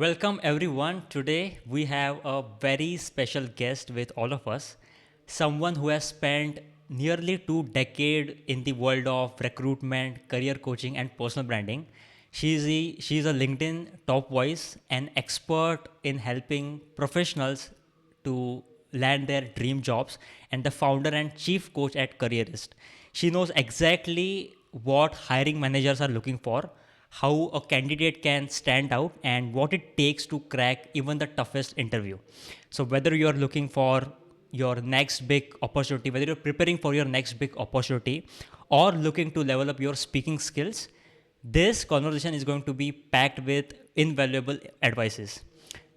Welcome everyone. Today we have a very special guest with all of us. Someone who has spent nearly 2 decades in the world of recruitment, career coaching, and personal branding. She's a LinkedIn top voice, an expert in helping professionals to land their dream jobs, and the founder and chief coach at Careerist. She knows exactly what hiring managers are looking for, how a candidate can stand out, and what it takes to crack even the toughest interview. So, whether you're looking for your next big opportunity, whether you're preparing for your next big opportunity, or looking to level up your speaking skills, this conversation is going to be packed with invaluable advices.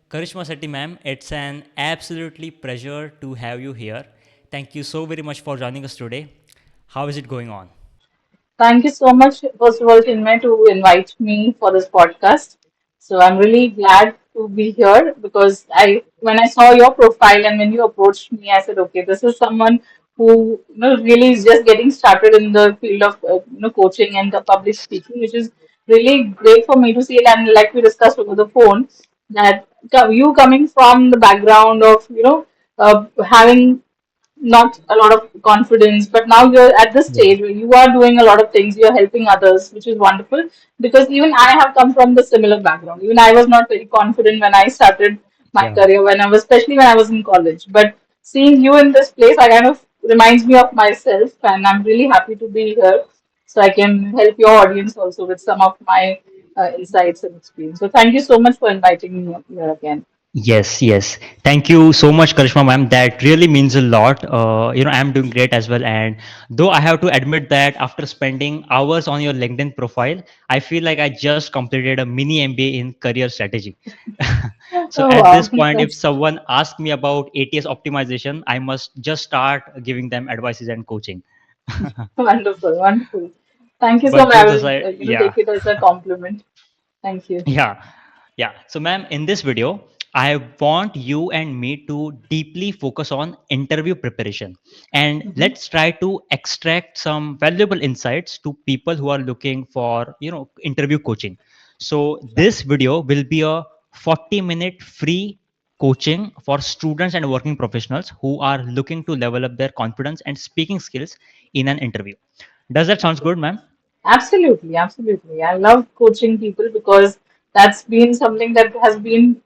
Karishma Sethi ma'am, it's an absolutely pleasure to have you here. Thank you so very much for joining us today. How is it going on? Thank you so much, first of all, Chinmay, to invite me for this podcast. So I'm really glad to be here because when I saw your profile and when you approached me, I said, okay, this is someone who really is just getting started in the field of coaching and the public speaking, which is really great for me to see. And like we discussed over the phone, that you coming from the background of having not a lot of confidence, but now you're at this Yeah. stage where you are doing a lot of things, you're helping others, which is wonderful. Because even I have come from the similar background. Even I was not very confident when I started my Yeah. career, especially when I was in college. But seeing you in this place, I kind of reminds me of myself, and I'm really happy to be here, so I can help your audience also with some of my insights and experience. So thank you so much for inviting me here again. Yes, yes. Thank you so much, Karishma ma'am. That really means a lot. I'm doing great as well. And though I have to admit that after spending hours on your LinkedIn profile, I feel like I just completed a mini MBA in career strategy. So Oh at wow, this point, if that's someone asks me about ATS optimization, I must just start giving them advices and coaching. wonderful, wonderful. Thank you so But much. I jokes will, aside, take yeah. it as a compliment. Thank you. Yeah, yeah. So, ma'am, in this video, I want you and me to deeply focus on interview preparation, and Mhm. let's try to extract some valuable insights to people who are looking for, interview coaching. So, Sure. this video will be a 40-minute free coaching for students and working professionals who are looking to level up their confidence and speaking skills in an interview. Does that sounds Okay. good, ma'am? Absolutely, absolutely. I love coaching people because that's been something that has been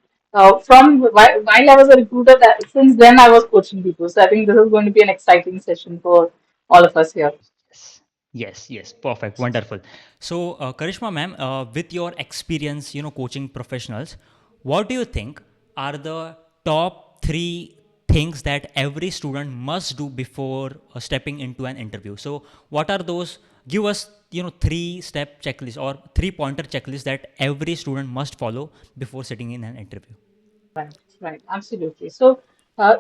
from while I was a recruiter. That since then I was coaching people. So I think this is going to be an exciting session for all of us here. Yes, yes, yes. Perfect, wonderful. So, Karishma, ma'am, with your experience, coaching professionals, what do you think are the top three things that every student must do before stepping into an interview? So, what are those? Give us, three-step checklist or three-pointer checklist that every student must follow before sitting in an interview. Right, right, absolutely. So,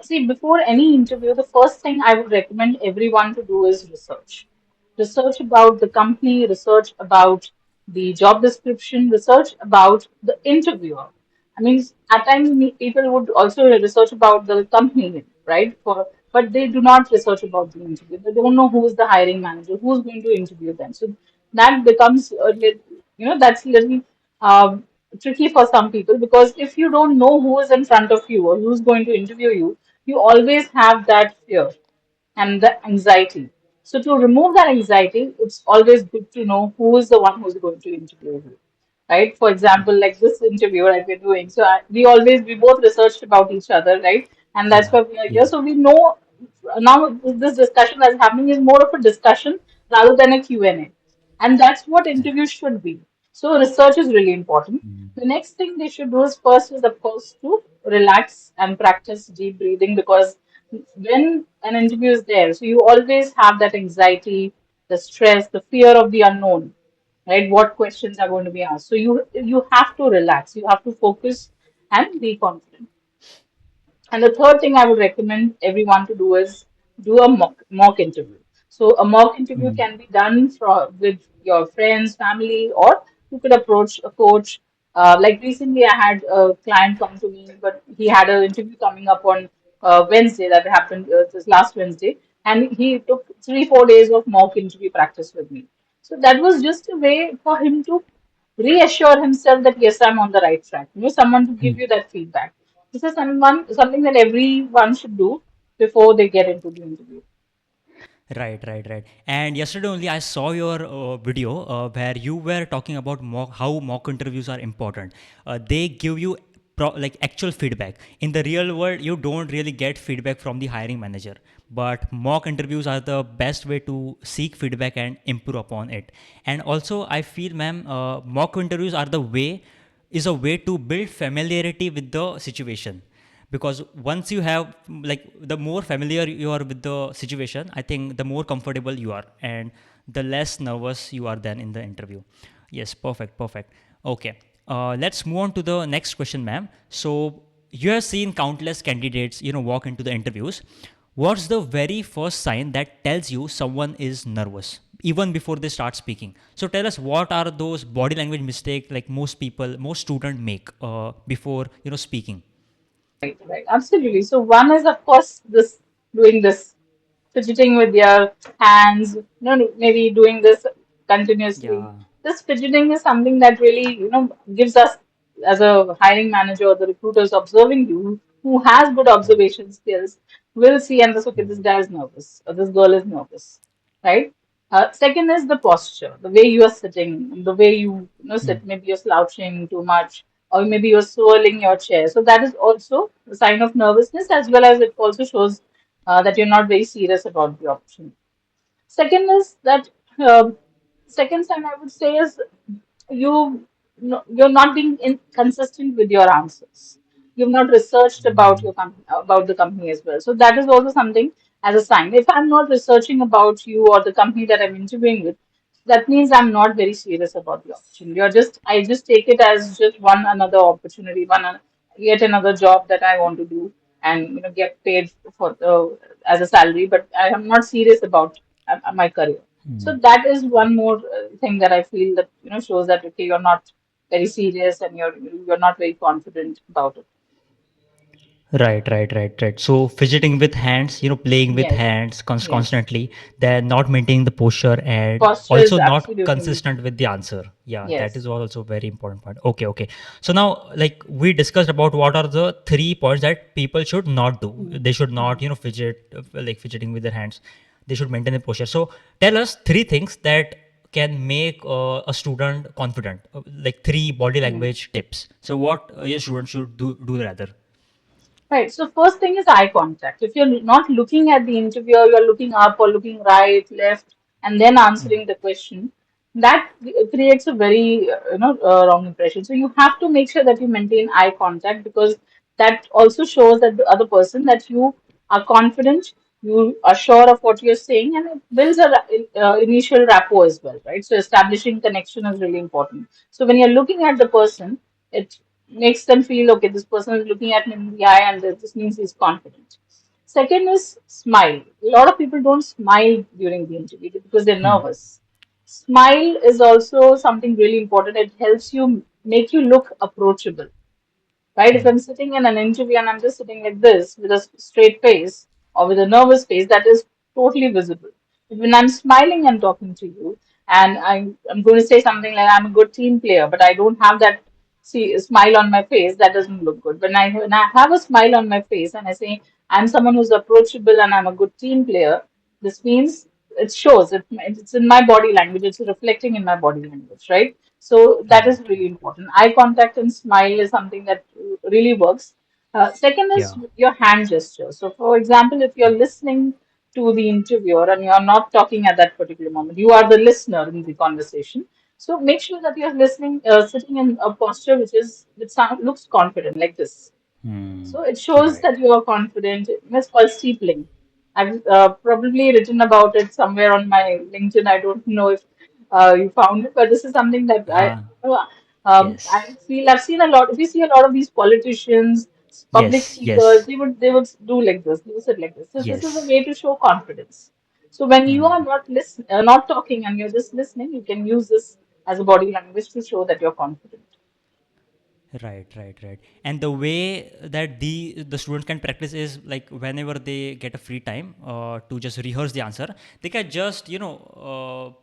see, before any interview, the first thing I would recommend everyone to do is research. Research about the company, research about the job description, research about the interviewer. I mean, at times people would also research about the company, right? But they do not research about the interview. They don't know who is the hiring manager, who's going to interview them. So that becomes that's little um, tricky for some people because if you don't know who is in front of you or who's going to interview you, you always have that fear and the anxiety. So to remove that anxiety, it's always good to know who is the one who's going to interview you, right? For example, like this interview that we're doing. So we both researched about each other, right? And that's Yeah, why we are here. yeah, So we know now this discussion that's happening is more of a discussion rather than a Q&A. And that's what interviews should be. So research is really important. The next thing they should do is first is of course to relax and practice deep breathing because when an interview is there, so you always have that anxiety, the stress, the fear of the unknown, right? What questions are going to be asked. So you have to relax, you have to focus and be confident. And the third thing I would recommend everyone to do is do a mock interview. So a mock interview mm, can be done with your friends, family, or you could approach a coach. Like recently, I had a client come to me, but he had an interview coming up on Wednesday that happened this last Wednesday, and he took 3 4 days of mock interview practice with me. So that was just a way for him to reassure himself that yes, I'm on the right track. Someone to give you that feedback. This is something that everyone should do before they get into the interview. Right, right, right. And yesterday only I saw your video where you were talking about how mock interviews are important. They give you like actual feedback. In the real world, you don't really get feedback from the hiring manager. But mock interviews are the best way to seek feedback and improve upon it. And also, I feel, ma'am, mock interviews are the way is a way to build familiarity with the situation, because once you have, like, the more familiar you are with the situation, I think the more comfortable you are and the less nervous you are then in the interview. Yes, perfect, perfect. Okay, let's move on to the next question, ma'am. So you have seen countless candidates, walk into the interviews. What's the very first sign that tells you someone is nervous even before they start speaking? So tell us, what are those body language mistakes like most students make before speaking? Right, right, absolutely. So one is of course this doing this fidgeting with your hands, maybe doing this continuously. Yeah. This fidgeting is something that really, gives us as a hiring manager or the recruiters observing you who has good observation skills will see and this okay, this guy is nervous or this girl is nervous, right? Second is the posture, the way you are sitting, the way sit. Maybe you're slouching too much, or maybe you're swirling your chair. So that is also a sign of nervousness, as well as it also shows that you're not very serious about the option. Second is that second sign I would say is you're not being consistent with your answers. You've not researched about your about the company as well. So that is also something as a sign. If I'm not researching about you or the company that I'm interviewing with, that means I'm not very serious about the opportunity. I just take it as just one another opportunity, yet another job that I want to do and get paid for as a salary. But I am not serious about my career. So that is one more thing that I feel that shows that okay, you're not very serious and you're not very confident about it. Right, right, right, right. So fidgeting with hands, playing with Yes, hands yes. constantly, then not maintaining the posture and Posture is also not absolutely consistent needed. with the answer. Yeah, that Yes. is also very important point. Okay, okay. So now, like, we discussed about what are the 3 points that people should not do. Mhm. They should not, Mhm. fidget, like fidgeting with their hands. They should maintain the posture. So tell us 3 things that can make a student confident, like 3 body Mhm. language tips. So what a student should do rather. Right. So first thing is eye contact. If you're not looking at the interviewer, you're looking up or looking right, left, and then answering the question. That creates a very wrong impression. So you have to make sure that you maintain eye contact because that also shows that the other person that you are confident, you are sure of what you're saying, and it builds a initial rapport as well, right? So establishing connection is really important. So when you're looking at the person, it makes them feel okay, this person is looking at me in the eye and this means he's confident. Second is smile. A lot of people don't smile during the interview because they're nervous. Smile is also something really important. It helps you make you look approachable, right? If I'm sitting in an interview and I'm just sitting like this with a straight face or with a nervous face, that is totally visible. When I'm smiling and talking to you, and I'm going to say something like I'm a good team player, but I don't have that smile on my face, that doesn't look good. When I have a smile on my face and I say I'm someone who's approachable and I'm a good team player, this means it shows it's in my body language, it's reflecting in my body language, right? So that is Right. really important. Eye contact and smile is something that really works. Second Yeah. is your hand gesture. So, for example, if you're listening to the interviewer and you're not talking at that particular moment, you are the listener in the conversation. So, make sure that you're listening, sitting in a posture which looks confident, like this. So it shows Right. that you are confident. It's called steepling. I've probably written about it somewhere on my LinkedIn. I don't know if you found it, but this is something that Huh. I Yes. feel I've seen a lot. We see a lot of these politicians, public Yes. speakers. Yes. They would do like this. They would sit like this. So this is a Yes. way to show confidence. So when you are not talking, and you're just listening, you can use this as a body language to show that you're confident. Right, right, right. And the way that the students can practice is like whenever they get a free time to just rehearse the answer, they can just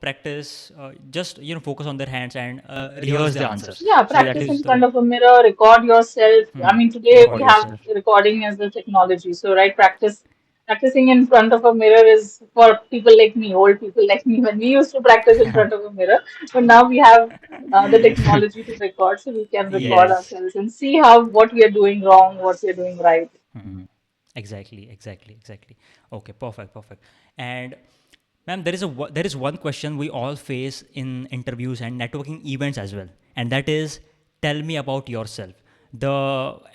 practice, just focus on their hands and rehearse Rehearse the the answers. answers. Yeah, So So that that practice is in is the front of a mirror, record yourself. I mean, today we record have yourself. yourself. recording as a technology. So, right, practicing in front of a mirror is for people like me, old people like me. When we used to practice in front of a mirror, but now we have the technology to record, so we can record Yes. ourselves and see how what we are doing wrong, what we are doing right. Mhm. Exactly, exactly, exactly. Okay, perfect, perfect. And ma'am, there is one question we all face in interviews and networking events as well, and that is, tell me about yourself.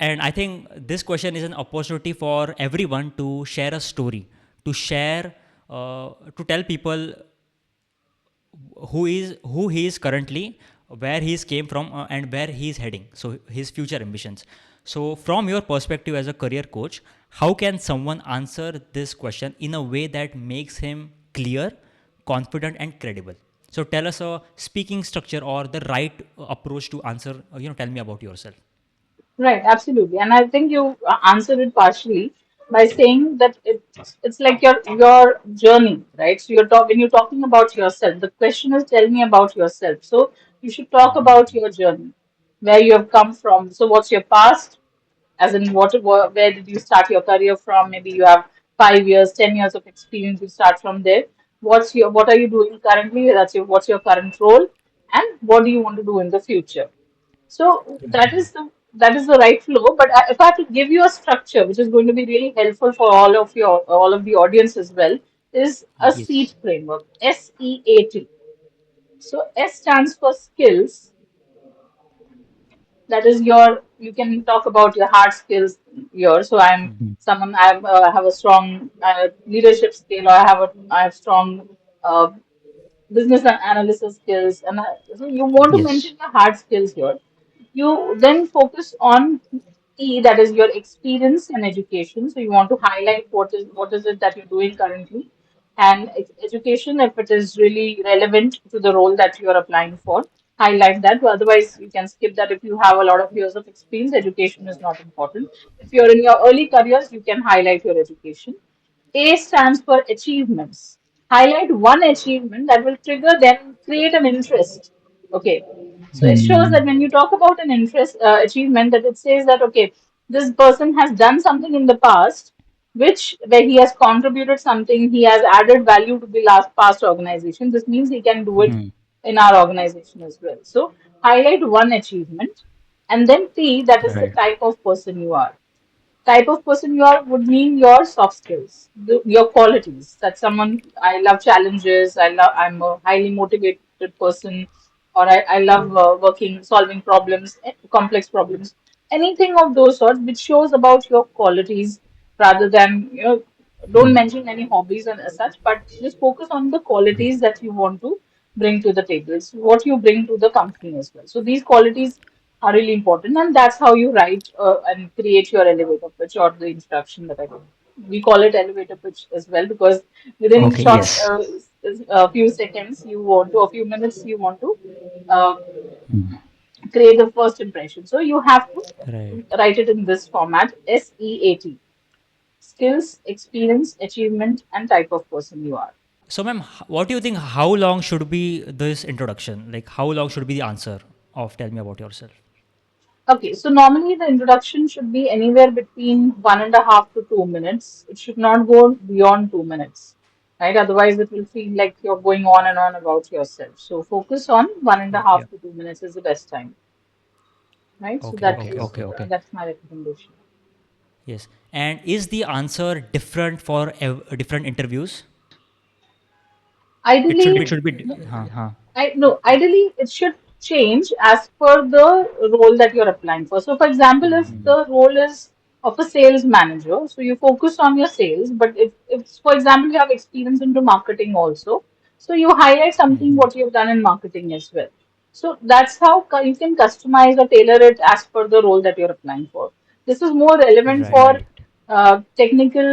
And I think this question is an opportunity for everyone to share a story, to share, to tell people who he is currently, where he came from, and where he is heading. So his future ambitions. So from your perspective as a career coach, how can someone answer this question in a way that makes him clear, confident, and credible? So tell us a speaking structure or the right approach to answer. Tell me about yourself. Right, absolutely. And I think you answered it partially by saying that it's like your journey, right? So when you're talking about yourself, the question is tell me about yourself. So you should talk about your journey, where you have come from. So what's your past? As in where did you start your career from? Maybe you have 5 years, 10 years of experience, you start from there. What are you doing currently? What's your current role? And what do you want to do in the future? So that is the right flow. But if I have to give you a structure, which is going to be really helpful for all of the audience as well, is a Yes. SEAT framework. SEAT. So S stands for skills. That is you can talk about your hard skills here. So I'm Mhm. someone have a strong leadership skill, or I have strong uh, business and analysis skills, and so you want to Yes. mention the hard skills here. You then focus on E, that is your experience and education. So you want to highlight what is it that you're doing currently, and education, if it is really relevant to the role that you are applying for, highlight that. Otherwise, you can skip that. If you have a lot of years of experience, education is not important. If you're in your early careers, you can highlight your education. A stands for achievements. Highlight one achievement that will trigger them, create an interest. Okay. So it shows that when you talk about an interest achievement, that it says that okay, this person has done something in the past, which where he has contributed something, he has added value to the last past organization. This means he can do it Mhm. in our organization as well. So highlight one achievement, and then T, that is the Right. type of person you are. Type of person you are would mean your soft skills, your qualities. That someone, I love challenges. I'm a highly motivated person, or I love solving problems, complex problems. Anything of those sorts, which shows about your qualities rather than don't mention any hobbies and as such, but just focus on the qualities that you want to bring to the table. It's what you bring to the company as well. So these qualities are really important, and that's how you write and create your elevator pitch or the introduction that I do. We call it elevator pitch as well because within Okay. short Yes. a few seconds, a few minutes, you want to uh, create the first impression. So you have to Right. write it in this format: SEAT, skills, experience, achievement, and type of person you are. So, ma'am, what do you think? How long should be this introduction? Like, how long should be the answer of tell me about yourself? Okay, so normally the introduction should be anywhere between 1.5 to 2 minutes. It should not go beyond 2 minutes, right? Otherwise, it will feel like you're going on and on about yourself. So focus on one and a Yeah, yeah. half to 2 minutes is the best time, right? So Okay, that okay, is okay, okay. that's my recommendation. Yes. And is the answer different for different interviews? It should Ideally, be. It should be. Huh. ideally it should change as per the role that you're applying for. So, for example, if the role is of a sales manager, so you focus on your sales, but if for example you have experience into marketing also, so you highlight something what you've done in marketing as well. So that's how you can customize or tailor it as per the role that you're applying for. This is more relevant for Right. technical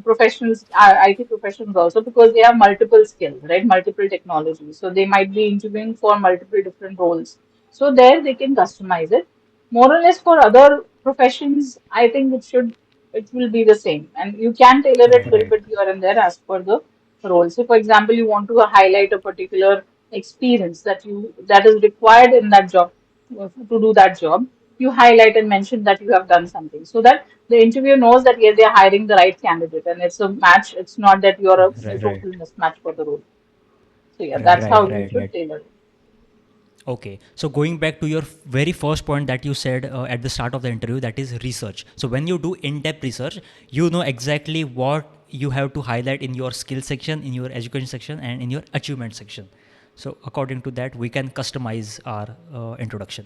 professionals, IT professionals also, because they have multiple skills, right? Multiple technologies. So they might be interviewing for multiple different roles. So there they can customize it. More or less for other professions, I think it will be the same. And you can tailor it a Right, little right, bit here and there as per the role. So for example, you want to highlight a particular experience that is required in that job to do that job. You highlight and mention that you have done something so that the interviewer knows that yes, they're hiring the right candidate and it's a match. It's not that you're a right, total right, mismatch for the role. So yeah, right, that's right, how you right, should right. tailor it. Okay, so going back to your very first point that you said at the start of the interview, that is research. So when you do in-depth research, you know exactly what you have to highlight in your skill section, in your education section, and in your achievement section. So according to that, we can customize our introduction.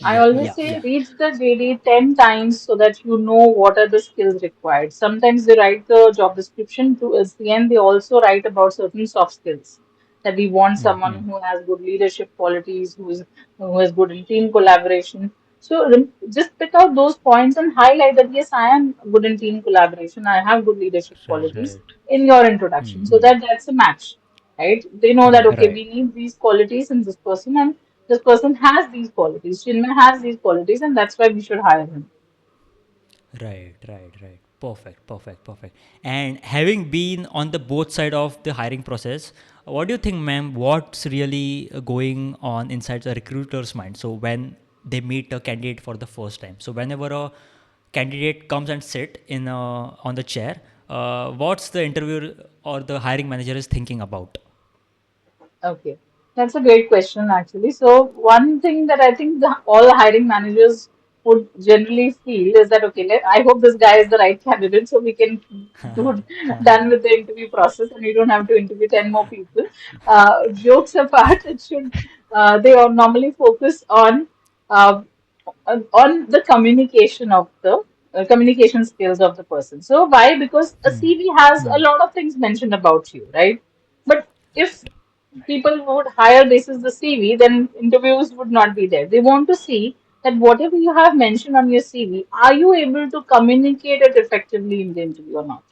I Yeah, always yeah, say yeah. read the JD 10 times so that you know what are the skills required. Sometimes they write the job description to at the end, they also write about certain soft skills that we want someone who has good leadership qualities, who is good in team collaboration. So just pick out those points and highlight that yes, I am good in team collaboration. I have good leadership Right, qualities in your introduction, so that that's a match, right? They know that right, okay, right. we need these qualities in this person, and this person has these qualities. Chinmay has these qualities, and that's why we should hire him. Right, right, right. Perfect, perfect, perfect. And having been on the both side of the hiring process, what do you think, ma'am? What's really going on inside the recruiter's mind? So when they meet a candidate for the first time, so whenever a candidate comes and sit in on the chair, what's the interviewer or the hiring manager is thinking about? Okay, that's a great question, actually. So, one thing that I think all hiring managers would generally feel is that, okay, I hope this guy is the right candidate so we can do done with the interview process and we don't have to interview 10 more people. Jokes apart, they all normally focus uh, on the communication of the communication skills of the person. So, why? Because a CV has a lot of things mentioned about you, right? But if people would hire basis the CV, then interviews would not be there. They want to see that whatever you have mentioned on your CV, are you able to communicate it effectively in the interview or not?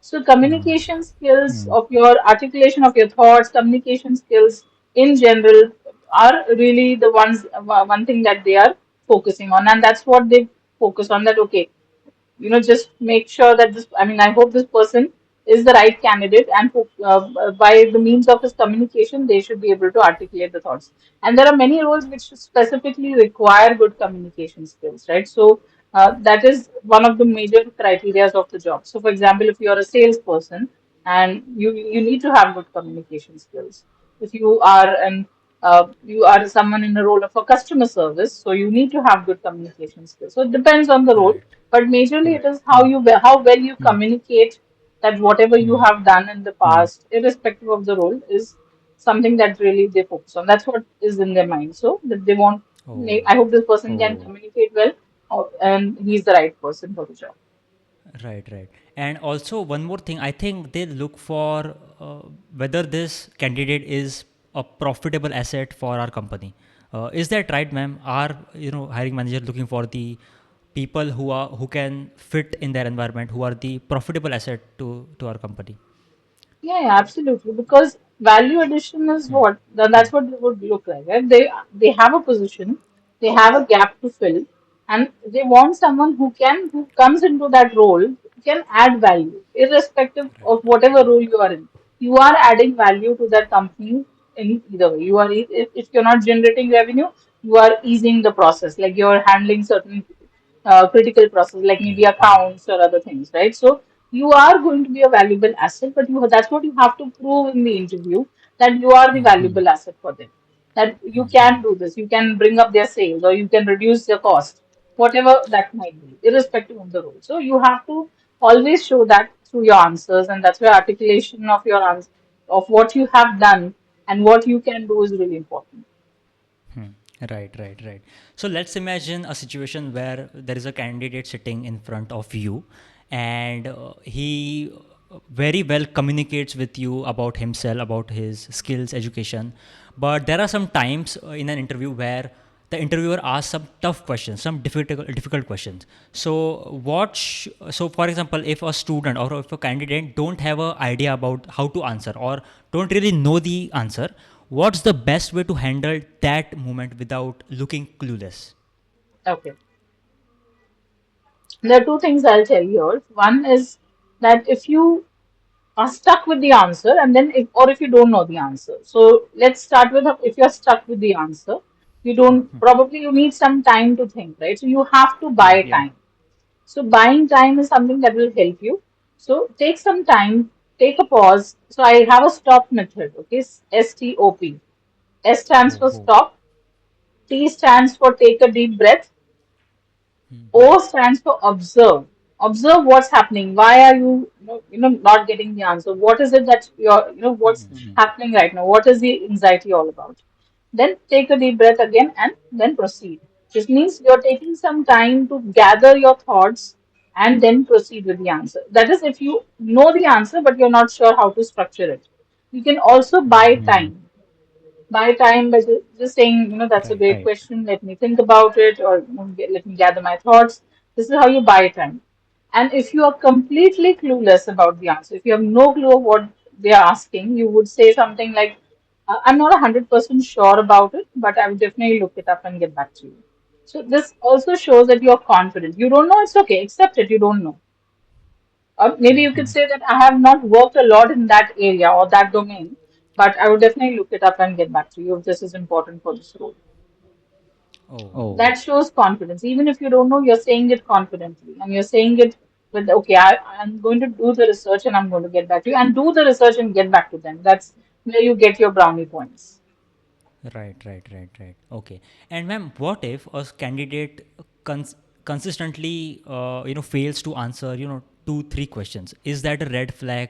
So communication skills of your articulation of your thoughts, communication skills in general are really the one thing that they are focusing on, and that's what they focus on. That okay, just make sure that I hope this person is the right candidate, and by the means of his communication they should be able to articulate the thoughts. And there are many roles which specifically require good communication skills, right? So that is one of the major criteria of the job. So for example, if you are a salesperson and you need to have good communication skills. If you are someone in the role of a customer service, so you need to have good communication skills. So it depends on the role, Right. but majorly it is how well you communicate that whatever you have done in the past, irrespective of the role, is something that really they focus on. That's what is in their mind. So that they want, Oh, I hope this person can oh. communicate well, and he's the right person for the job. Right, right. And also, one more thing, I think they look for whether this candidate is a profitable asset for our company. Is that right, ma'am? Are hiring manager looking for the people who can fit in their environment, who are the profitable asset to our company? Yeah, yeah, absolutely. Because value addition is what that's what it would look like. Right? They have a position, they have a gap to fill, and they want someone who comes into that role can add value, irrespective of whatever role you are in. You are adding value to that company in either way. If you're not generating revenue, you are easing the process, like you're handling certain critical process, like maybe accounts or other things, right? So you are going to be a valuable asset, but that's what you have to prove in the interview, that you are the valuable asset for them. That you can do this, you can bring up their sales, or you can reduce their cost, whatever that might be, irrespective of the role. So you have to always show that through your answers, and that's where articulation of your answer, of what you have done and what you can do, is really important. Right, right, right. So let's imagine a situation where there is a candidate sitting in front of you, and he very well communicates with you about himself, about his skills, education. But there are some times in an interview where the interviewer asks some tough questions, some difficult questions. So so for example, if a student or if a candidate don't have an idea about how to answer or don't really know the answer, what's the best way to handle that moment without looking clueless? Okay. There are two things I'll tell you here. One is that if you are stuck with the answer, and then if, or if you don't know the answer. So let's start with if you're stuck with the answer, you don't, probably you need some time to think, right? So you have to Yeah. buy time. So buying time is something that will help you. So take some time, take a pause. So I have a stop method, okay? STOP. S stands Oh, for oh. stop, T stands for take a deep breath, O stands for observe. Observe what's happening. Why are you, not getting the answer? What is it that what's happening right now? What is the anxiety all about? Then take a deep breath again and then proceed. This means you're taking some time to gather your thoughts and then proceed with the answer. That is, if you know the answer but you're not sure how to structure it. You can also buy time. Buy time by just saying, that's a Right. great question. Let me think about it, or let me gather my thoughts. This is how you buy time. And if you are completely clueless about the answer, if you have no clue of what they are asking, you would say something like, I'm not 100% sure about it, but I will definitely look it up and get back to you. So this also shows that you're confident. You don't know, it's okay, accept it, you don't know. Or maybe you could say that I have not worked a lot in that area or that domain, but I would definitely look it up and get back to you if this is important for this role. Oh, That shows confidence. Even if you don't know, you're saying it confidently and you're saying it with, okay, I'm going to do the research and I'm going to get back to you, and do the research and get back to them. That's where you get your brownie points. right. Okay. And ma'am, what if a candidate consistently, fails to answer, two, three questions? Is that a red flag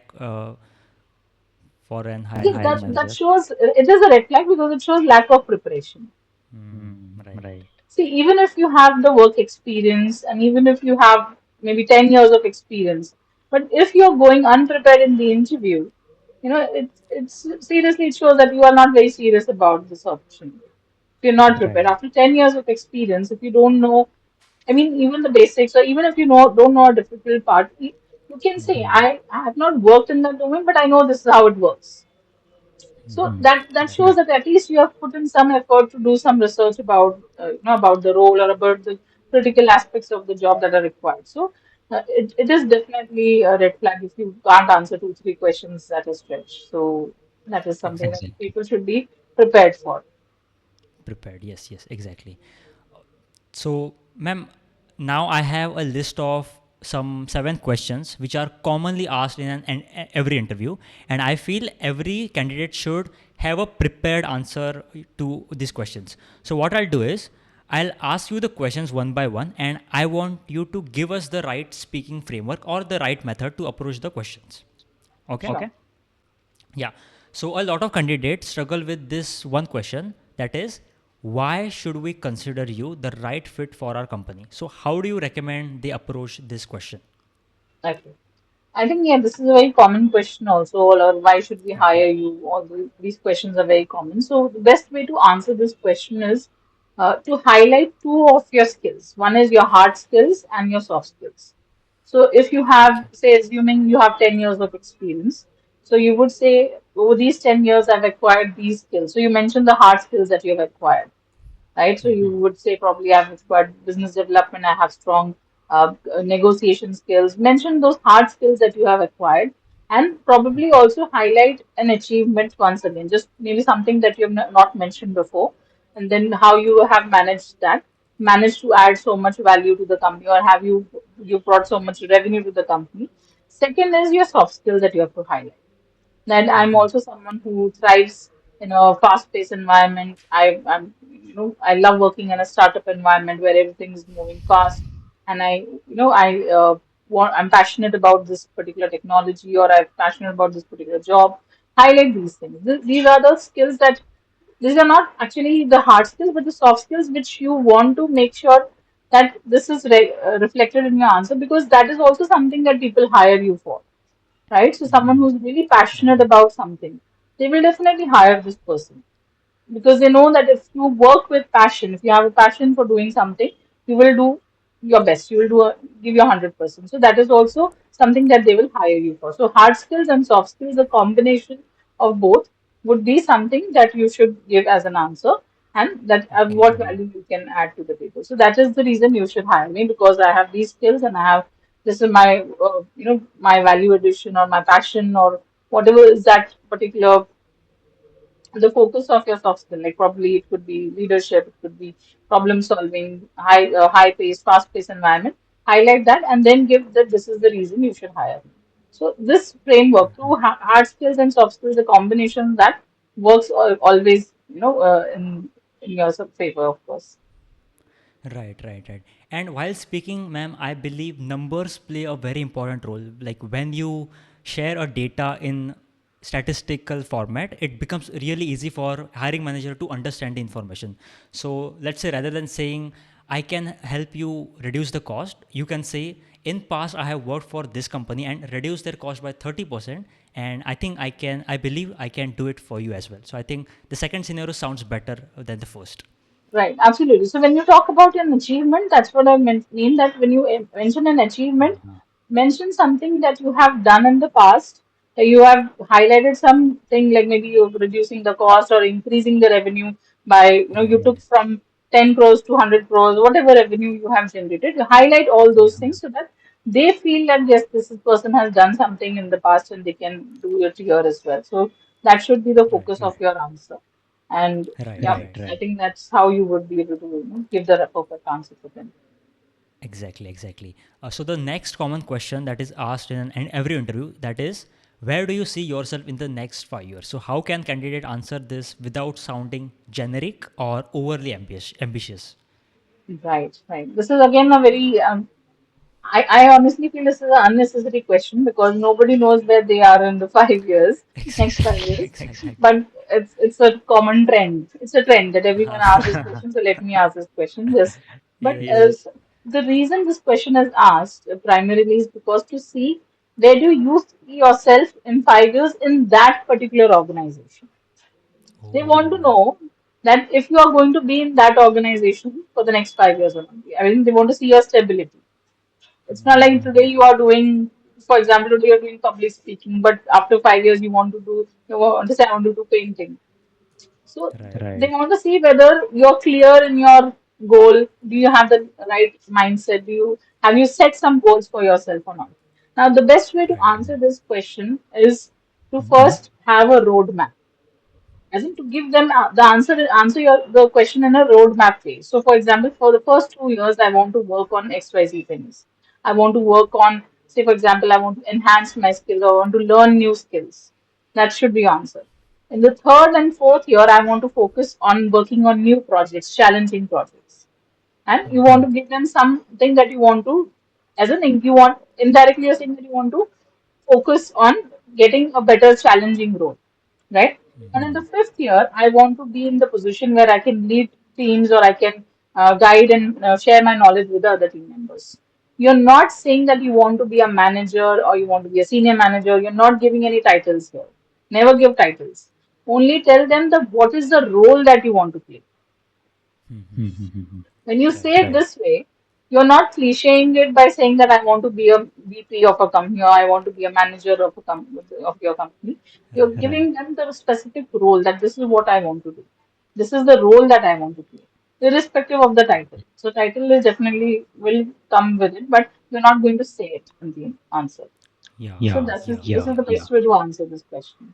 for an Yes, hiring that manager? shows it is a red flag because it shows lack of preparation. Right. See, even if you have the work experience and even if you have maybe 10 years of experience, but if you're going unprepared in the interview, it's seriously, it shows that you are not very serious about this opportunity. If you're not Right. prepared after 10 years of experience, if you don't know, I mean, even the basics, or even if you don't know a difficult part, you can say, I have not worked in that domain, but I know this is how it works. So that Right. shows that at least you have put in some effort to do some research about about the role or about the critical aspects of the job that are required. So it is definitely a red flag if you can't answer two, three questions at a stretch. So that is something that Exactly. people should be prepared for. Prepared. Yes, exactly. So, ma'am, now I have a list of some 7 questions which are commonly asked in every interview, and I feel every candidate should have a prepared answer to these questions. So, what I'll do is I'll ask you the questions one by one, and I want you to give us the right speaking framework or the right method to approach the questions. Okay? Sure. Yeah. So a lot of candidates struggle with this one question, that is, why should we consider you the right fit for our company? So how do you recommend they approach this question? Okay. I think, yeah, this is a very common question also, or why should we Okay. hire you? These questions are very common. So the best way to answer this question is to highlight two of your skills. One is your hard skills and your soft skills. So if you have, Okay. say, assuming you have 10 years of experience, so you would say, over these 10 years, I've acquired these skills. So you mentioned the hard skills that you have acquired, right? So you would say probably I've acquired business development, I have strong negotiation skills. Mention those hard skills that you have acquired, and probably also highlight an achievement once again, just maybe something that you have not mentioned before, and then how you have managed to add so much value to the company, or have you brought so much revenue to the company. Second is your soft skills that you have to highlight, that I'm also someone who thrives in a fast-paced environment. I love working in a startup environment where everything is moving fast, and I'm passionate about this particular technology, or I'm passionate about this particular job. Highlight these things. These are the skills that these are not actually the hard skills, but the soft skills which you want to make sure that this is reflected in your answer, because that is also something that people hire you for, right? So someone who's really passionate about something, they will definitely hire this person, because they know that if you work with passion, if you have a passion for doing something, you will do your best. You will give your 100%. So that is also something that they will hire you for. So hard skills and soft skills, a combination of both, would be something that you should give as an answer. and that what Okay. value you can add to the table. So that is the reason you should hire me, because I have these skills and I have this is my my value addition or my passion or whatever is that particular the focus of your soft skill. Like probably it could be leadership, it could be problem solving, high pace, fast paced environment. Highlight that and then give that this is the reason you should hire me. So this framework, through hard skills and soft skills, a combination that works always, in your favor, of course. Right, right, right. And while speaking, ma'am, I believe numbers play a very important role. Like when you share a data in statistical format, it becomes really easy for hiring manager to understand the information. So let's say rather than saying I can help you reduce the cost, you can say in past I have worked for this company and reduced their cost by 30%, and I believe I can do it for you as well. So I think the second scenario sounds better than the first. Right, absolutely. So when you talk about an achievement, that's what I mean that when you mention an achievement, mention something that you have done in the past. You have highlighted something like maybe you're reducing the cost or increasing the revenue by, you Right. took from 10 crores to 100 crores, whatever revenue you have generated. You highlight all Yeah. those things so that they feel that yes, this person has done something in the past and they can do it here as well. So that should be the Right. focus of your answer. And Right. yeah, Right. I think that's how you would be able to, give the perfect answer to them. Exactly, exactly. So the next common question that is asked in every interview, that is, where do you see yourself in the next 5 years? So how can candidate answer this without sounding generic or overly ambitious? Right, right. This is again a very I honestly feel this is an unnecessary question because nobody knows where they are in the 5 years, next Exactly, 5 years. exactly. But it's a common trend. It's a trend that everyone asks this question. So let me ask this question. Yes, but Yes. the reason this question is asked primarily is because to see where do you see yourself in 5 years in that particular organization. They want to Oh. know that if you are going to be in that organization for the next 5 years or not. I mean, they want to see your stability. It's not like today you are doing, for example, today you're doing public speaking, but after 5 years you want to say, I want to do painting. So Right. they want to see whether you're clear in your goal. Do you have the right mindset? Have you set some goals for yourself or not? Now, the best way to Right. answer this question is to first have a roadmap, as in to give them the answer the question in a roadmap way. So, for example, for the first 2 years, I want to work on XYZ things. I want to work on, say, for example, I want to enhance my skills. I want to learn new skills. That should be answered. In the third and fourth year, I want to focus on working on new projects, challenging projects, and you want to give them something that you want to, as in you want indirectly you're saying that you want to focus on getting a better challenging role, right? And in the fifth year I want to be in the position where I can lead teams or I can guide and share my knowledge with the other team members. You're not saying that you want to be a manager or you want to be a senior manager. You're not giving any titles here. Never give titles. Only tell them that what is the role that you want to play. When you say Right. it this way, you're not clichéing it by saying that I want to be a VP of a company or I want to be a manager of of your company. You're Right. giving them the specific role that this is what I want to do. This is the role that I want to play, irrespective of the title. So title is definitely will come with it, but you're not going to say it in the answer. Yeah. So Yeah. this is the best way to answer this question.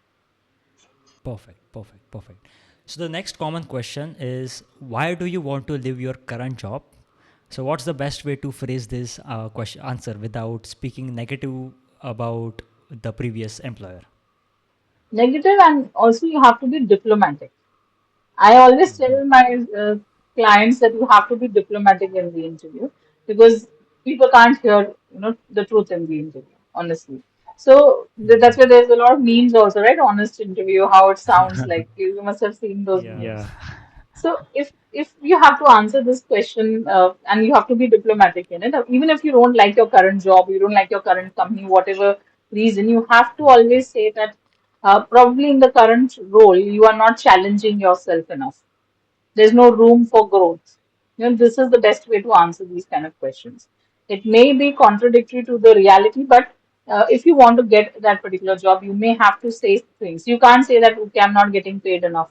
Perfect, perfect, perfect. So the next common question is, why do you want to leave your current job? So what's the best way to phrase this question answer without speaking negative about the previous employer? Negative, and also you have to be diplomatic. I always tell my clients that you have to be diplomatic in the interview because people can't hear, the truth in the interview, honestly. So that's why there's a lot of memes also, right? Honest interview, how it sounds like. You must have seen those Yeah. memes. So if you have to answer this question and you have to be diplomatic in it, even if you don't like your current job, you don't like your current company, whatever reason, you have to always say that probably in the current role you are not challenging yourself enough. There's no room for growth. This is the best way to answer these kind of questions. It may be contradictory to the reality, but if you want to get that particular job, you may have to say things. You can't say that, okay, I'm not getting paid enough,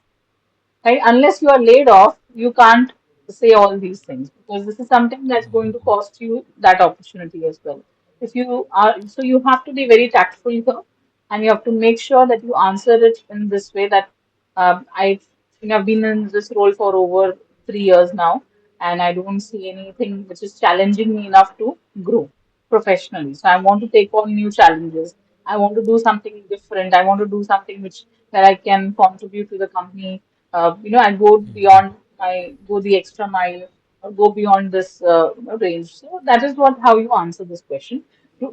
right? Unless you are laid off, you can't say all these things because this is something that's going to cost you that opportunity as well. If you are, so you have to be very tactful here, and you have to make sure that you answer it in this way that I think I've been in this role for over 3 years now, and I don't see anything which is challenging me enough to grow professionally. So I want to take on new challenges. I want to do something different. I want to do something which where I can contribute to the company. I go beyond my go the extra mile or go beyond this range. So that is what how you answer this question.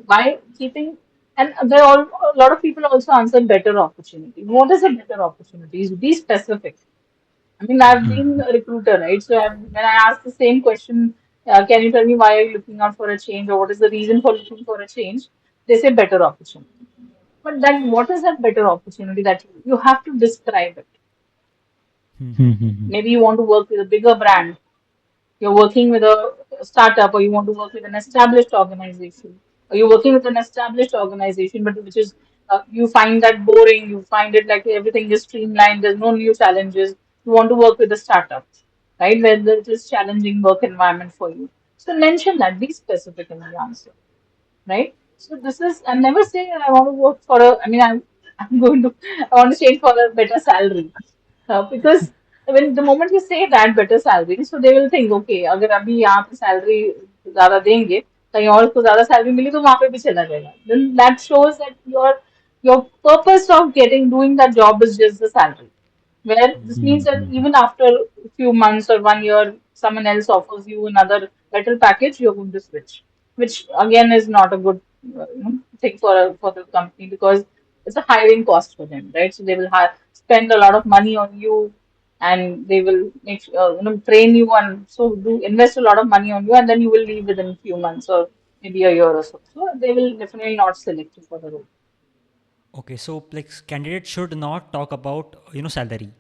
By keeping and there are a lot of people also answer better opportunity. What is a better opportunity? Be specific. I mean, I've been a recruiter, right? So when I ask the same question, can you tell me why are you looking out for a change or what is the reason for looking for a change? They say better opportunity. But then what is that better opportunity that you have to describe it? Maybe you want to work with a bigger brand, you're working with a startup, or you want to work with an established organization, or you're working with an established organization, but which is you find that boring, you find it like everything is streamlined, there's no new challenges. You want to work with a startup, right, where there is challenging work environment for you. So mention that, be specific in the answer, right? So this is, I never say I want to work for a, I mean, I'm going to, I want to change for a better salary. Because when the moment you say that better salary, so they will think, okay, अगर अभी यहाँ पे salary ज़्यादा देंगे, कहीं और को ज़्यादा salary मिली तो वहाँ पे भी चला जाएगा. Then that shows that your purpose of doing that job is just the salary. Where this means that even after a few months or 1 year, someone else offers you another better package, you're going to switch, which again is not a good thing for the company because it's a hiring cost for them, right? So they will spend a lot of money on you, and they will train you and so do invest a lot of money on you, and then you will leave within a few months or maybe a year or so. So they will definitely not select you for the role. Okay, so like candidates should not talk about salary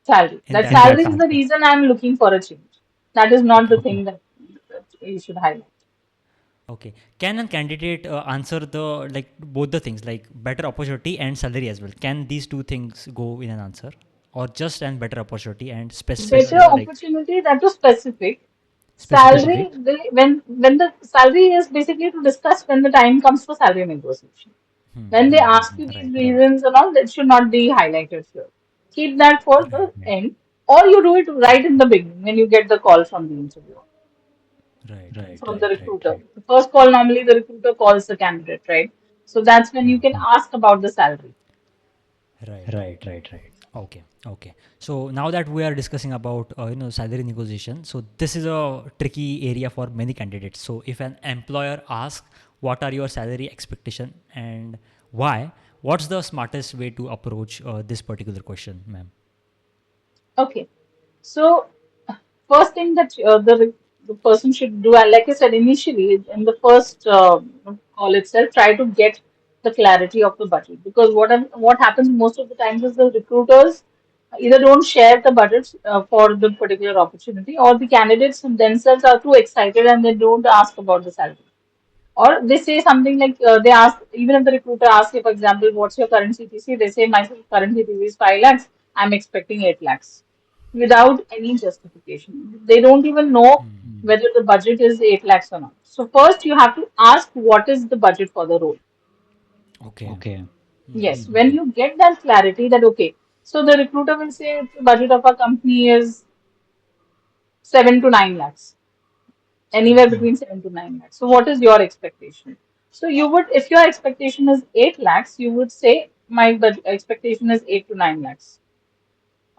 Salary. in That that salary is the answer. reason I'm looking for a change. That is not Okay, the thing that you should highlight. okay. Can a candidate answer the like both the things like better opportunity and salary as well? Can these two things go in an answer, or just an better opportunity and specific Better like opportunity that was specific. specific? Salary, when the salary is basically to discuss when the time comes for salary negotiation. When they ask you these Right, reasons and all, that should not be highlighted here. Keep that for right, the end, or you do it right in the beginning when you get the call from the interviewer, right, right, from the right, right, recruiter. The first call, normally the recruiter calls the candidate, right? So that's when you can ask about the salary. right, right, right. Okay, okay. So now that we are discussing about salary negotiation, so this is a tricky area for many candidates. So if an employer asks what are your salary expectation and why, what's the smartest way to approach this particular question, ma'am? Okay. So first thing that the person should do, like I said initially in the first call itself, try to get the clarity of the budget because what happens most of the times is the recruiters either don't share the budgets for the particular opportunity, or the candidates themselves are too excited and they don't ask about the salary. Or they say something like they ask, even if the recruiter asks you, for example, what's your current CTC? They say my current CTC is 5 lakhs. I'm expecting 8 lakhs without any justification. They don't even know whether the budget is 8 lakhs or not. So first you have to ask what is the budget for the role. Okay. Yes, when you get that clarity that okay, so the recruiter will say the budget of our company is 7 to 9 lakhs, anywhere between 7 to 9 lakhs. So what is your expectation? So you would, if your expectation is 8 lakhs, you would say my expectation is 8 to 9 lakhs,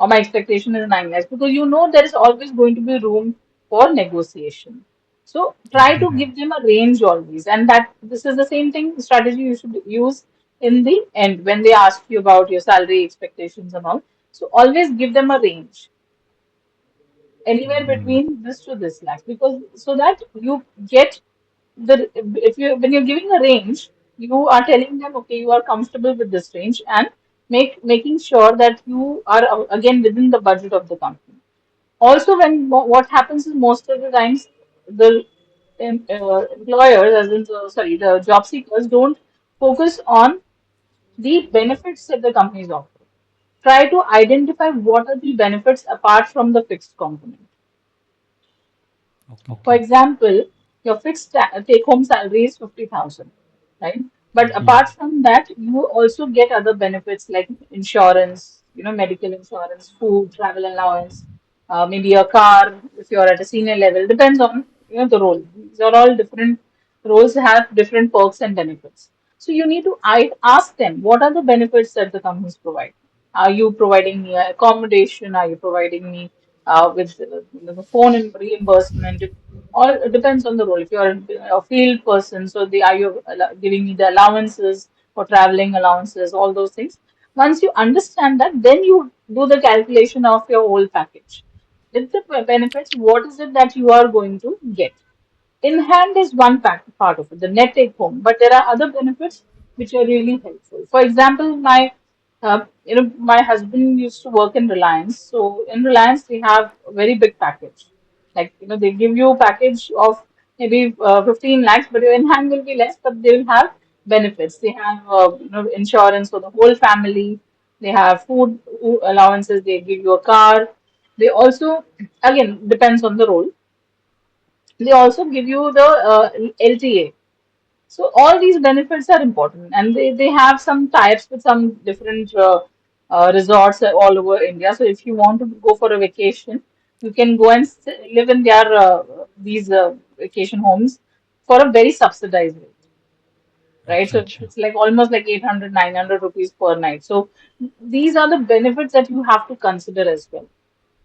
or my expectation is 9 lakhs, because you know there is always going to be room for negotiation. So try to Right. give them a range always, and that this is the same thing strategy you should use in the end when they ask you about your salary expectations and all. So always give them a range, anywhere between this to this lakhs, because so that you get the, if you when you're giving a range, you are telling them okay, you are comfortable with this range, and making sure that you are again within the budget of the company. Also, when what happens is most of the times the employers, as in the job seekers, don't focus on the benefits that the companies offer. try to identify what are the benefits apart from the fixed component. Okay. For example, your fixed take-home salary is 50,000, right? But Mm-hmm. apart from that, you also get other benefits like insurance, medical insurance, food, travel allowance, maybe a car if you're at a senior level. Depends on, the role. These are all different roles have different perks and benefits. So you need to ask them, what are the benefits that the companies provide? Are you providing me accommodation? Are you providing me with the phone and reimbursement? All it depends on the role. If you're a field person, so are you giving me the allowances for traveling allowances, all those things. Once you understand that, then you do the calculation of your whole package. With the benefits, what is it that you are going to get? In hand is one part of it, the net take home, but there are other benefits which are really helpful. For example, my husband used to work in Reliance. So in Reliance, they have a very big package. Like, they give you a package of maybe 15 lakhs, but your in hand will be less, but they will have benefits. They have, insurance for the whole family. They have food allowances. They give you a car. They also, again, depends on the role, they also give you the LTA. So all these benefits are important, and they have some types with some different resorts all over India. So if you want to go for a vacation, you can go and live in their these vacation homes for a very subsidized rate, right? Acha, So acha. it's like almost like 800, 900 rupees per night. So these are the benefits that you have to consider as well,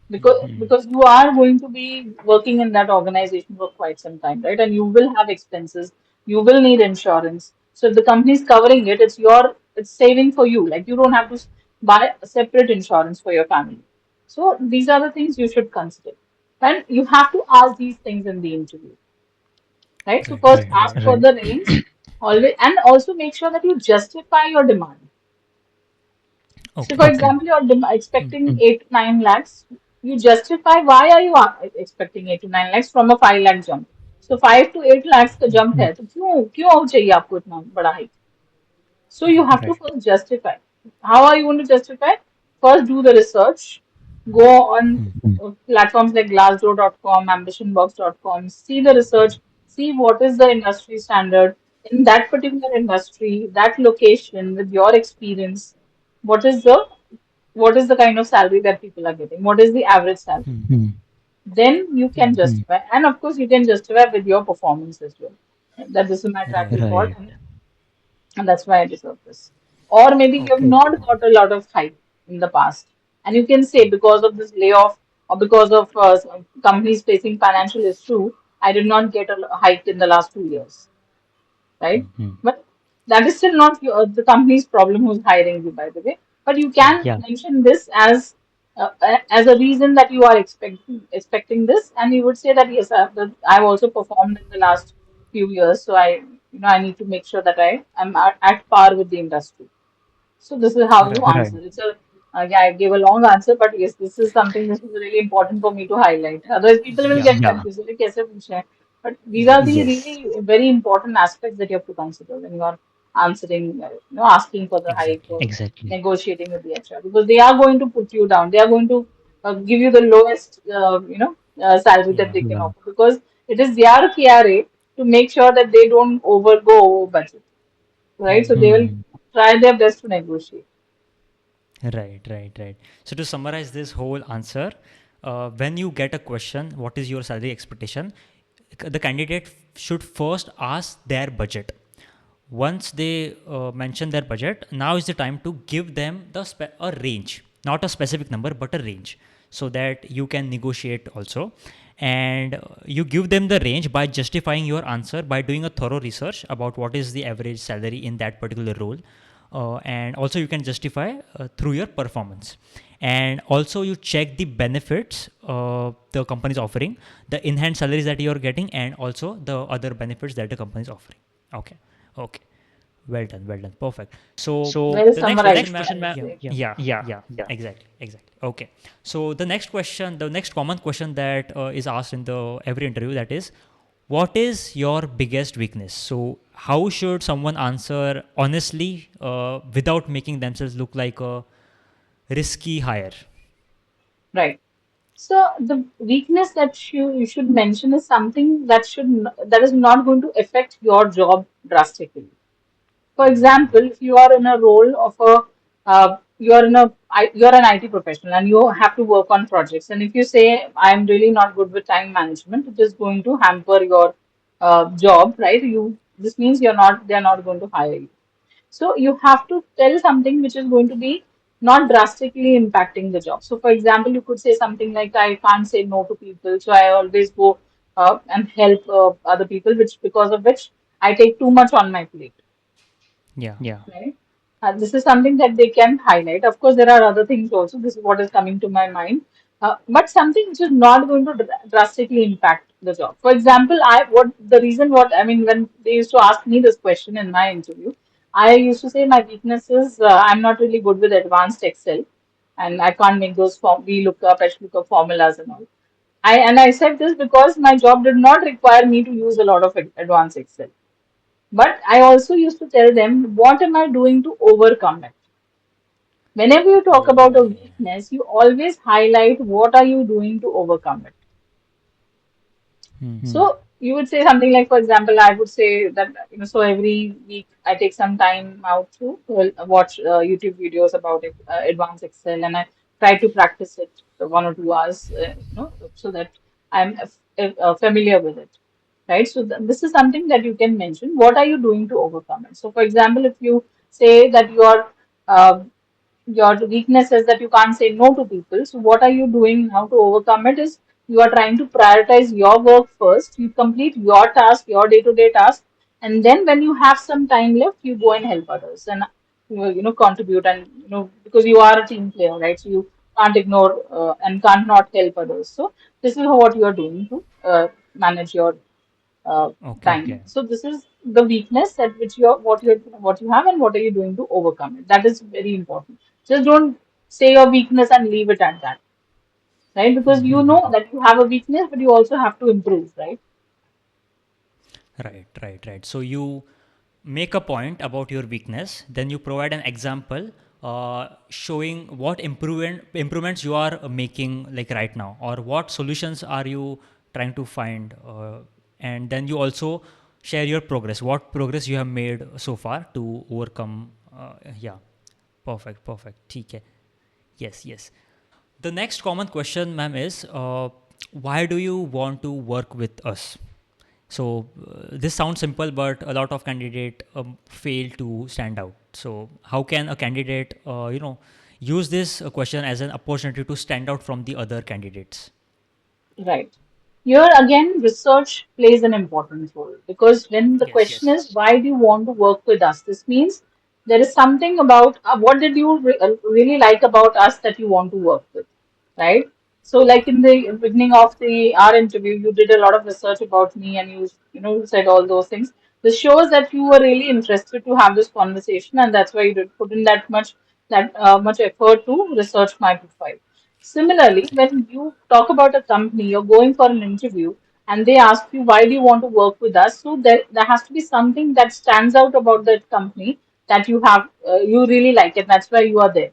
because you are going to be working in that organization for quite some time, right? And you will have expenses, you will need insurance. So if the company is covering it, it's saving for you. Like, you don't have to buy a separate insurance for your family. So these are the things you should consider, and you have to ask these things in the interview, right? So Right, first right, ask right. for the range, always, and also make sure that you justify your demand. So, Okay, for okay. example, you're expecting 8 to 9 lakhs. You justify why are you expecting 8 to 9 lakhs from a 5 lakh jump. So 5 to 8 lakhs का jump है तो क्यों क्यों चाहिए आपको इतना बड़ा hike? So you Right, have to right. first justify. How are you going to justify? First, do the research. Go on platforms like glassdoor.com, ambitionbox.com, see the research, see what is the industry standard in that particular industry, that location, with your experience. What is the what is the kind of salary that people are getting? What is the average salary? Then you can justify, and of course, you can justify with your performance as well. That this is my track Right. record, and that's why I deserve this. Or maybe you have Okay. not got a lot of hype in the past, and you can say because of this layoff or because of some companies facing financial issue, I did not get a hike in the last 2 years, right? But that is still not the company's problem who's hiring you, by the way. But you can mention this as a reason that you are expecting this, and you would say that yes, I've also performed in the last few years, so I need to make sure that I am at par with the industry. So this is how you Right. answer. Yeah, I gave a long answer, but yes, this is something this is really important for me to highlight. Otherwise, people will Yeah. get confused. Like, कैसे पूछे हैं? But these are the Yes. really very important aspects that you have to consider when you are answering, asking for the hike Exactly. or negotiating with the HR, because they are going to put you down. They are going to give you the lowest, salary that Yeah. they can offer, because it is their KRA to make sure that they don't over budget, right? So they will try their best to negotiate. Right, right, right. So to summarize this whole answer, when you get a question, what is your salary expectation? The candidate should first ask their budget. Once they mention their budget, now is the time to give them a range, not a specific number, but a range, so that you can negotiate also. And you give them the range by justifying your answer by doing a thorough research about what is the average salary in that particular role, and also you can justify through your performance. And also you check the benefits the company is offering, the enhanced salaries that you are getting, and also the other benefits that the company is offering. Okay. Okay. Well done, well done, perfect. So Well the next question, summarized, I would yeah, say. yeah, yeah, exactly, exactly. Okay. So the next common question that is asked in the every interview, that is, what is your biggest weakness? So how should someone answer honestly without making themselves look like a risky hire. Right. So the weakness that you should mention is something that that is not going to affect your job drastically. For example, if you are in a role of a you're an IT professional and you have to work on projects, and if you say I'm really not good with time management, it is going to hamper your job, right? You This means they're not going to hire you. So you have to tell something which is going to be not drastically impacting the job. So for example, you could say something like, I can't say no to people, so I always go and help other people, which because of which I take too much on my plate, Yeah. right? This is something that they can highlight. Of course, there are other things also. This is what is coming to my mind. But something which is not going to drastically impact the job. For example, I mean, when they used to ask me this question in my interview, I used to say my weakness is I'm not really good with advanced Excel, and I can't make those VLOOKUP, HLOOKUP formulas and all. I said this because my job did not require me to use a lot of advanced Excel. But I also used to tell them, what am I doing to overcome it? Whenever you talk about a weakness, you always highlight what are you doing to overcome it. So you would say something like, for example, I would say that, so every week I take some time out to watch YouTube videos about advanced Excel, and I try to practice it 1 or 2 hours, so that I'm familiar with it, right? So this is something that you can mention. What are you doing to overcome it? So, for example, if you say that uh, your weakness is that you can't say no to people. So what are you doing now to overcome it is you are trying to prioritize your work first. You complete your task, your day-to-day task, and then when you have some time left, you go and help others and contribute, and because you are a team player, right? So you can't ignore and can't not help others. So this is what you are doing to manage your uh, Okay. time. So this is the weakness at which what you have and what are you doing to overcome it. That is very important. Just don't say your weakness and leave it at that, right? Because you know that you have a weakness, but you also have to improve, right? Right, right, right. So you make a point about your weakness, then you provide an example showing what improvements you are making like right now, or what solutions are you trying to find, and then you also share your progress, what progress you have made so far to overcome. Yeah, perfect, perfect. Okay. Yes, yes. The next common question, ma'am, is why do you want to work with us? So this sounds simple, but a lot of candidate fail to stand out. So how can a candidate, use this question as an opportunity to stand out from the other candidates? Right. Here again, research plays an important role because when the Yes, question yes. is, why do you want to work with us? This means there is something about what did you really like about us that you want to work with, right? So, like in the beginning of the our interview, you did a lot of research about me, and you said all those things. This shows that you were really interested to have this conversation, and that's why you did put in that much effort to research my profile. Similarly, when you talk about a company, you're going for an interview and they ask you, why do you want to work with us? So there has to be something that stands out about that company that you really like it. That's why you are there,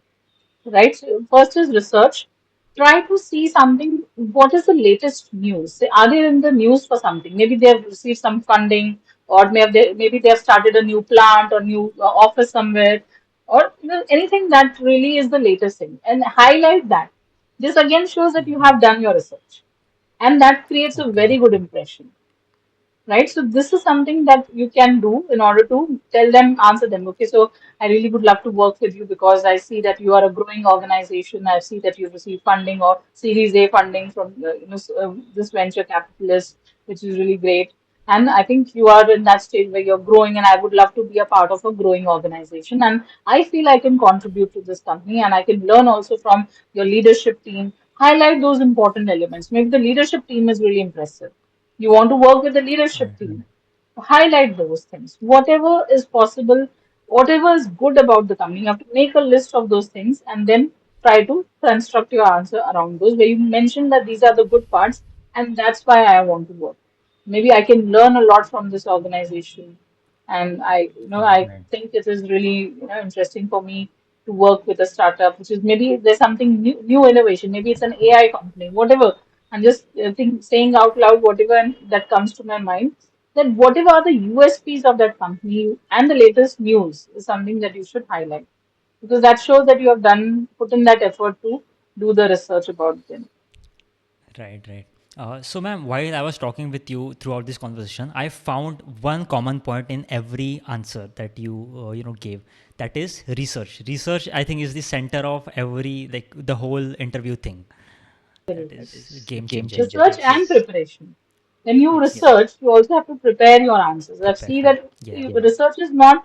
right? So first is research. Try to see something. What is the latest news? Are they in the news for something? Maybe they have received some funding, or maybe they have started a new plant or new office somewhere, or anything that really is the latest thing, and highlight that. This again shows that you have done your research, and that creates a Okay. very good impression, right? So this is something that you can do in order to answer them. Okay, so I really would love to work with you because I see that you are a growing organization. I see that you've received funding or Series A funding from this venture capitalist, which is really great. And I think you are in that stage where you're growing, and I would love to be a part of a growing organization. And I feel I can contribute to this company, and I can learn also from your leadership team. Highlight those important elements. Maybe the leadership team is really impressive. You want to work with the leadership team. Highlight those things. Whatever is possible, whatever is good about the company, you have to make a list of those things and then try to construct your answer around those where you mention that these are the good parts and that's why I want to work. Maybe I can learn a lot from this organization, and I Right, I right. think it is really interesting for me. to work with a startup, which is maybe there's something new innovation, maybe it's an AI company, whatever. I'm just saying out loud whatever that comes to my mind. That whatever are the USPs of that company and the latest news is something that you should highlight because that shows that you have put in that effort to do the research about them. Right, right. So, ma'am, while I was talking with you throughout this conversation, I found one common point in every answer that you gave. That is research. Research, I think, is the center of every like the whole interview thing. That Absolutely. is game changer. Research and Yes, preparation. When you yes. research, you also have to prepare your answers. I've Prepare. seen that Yeah, research is not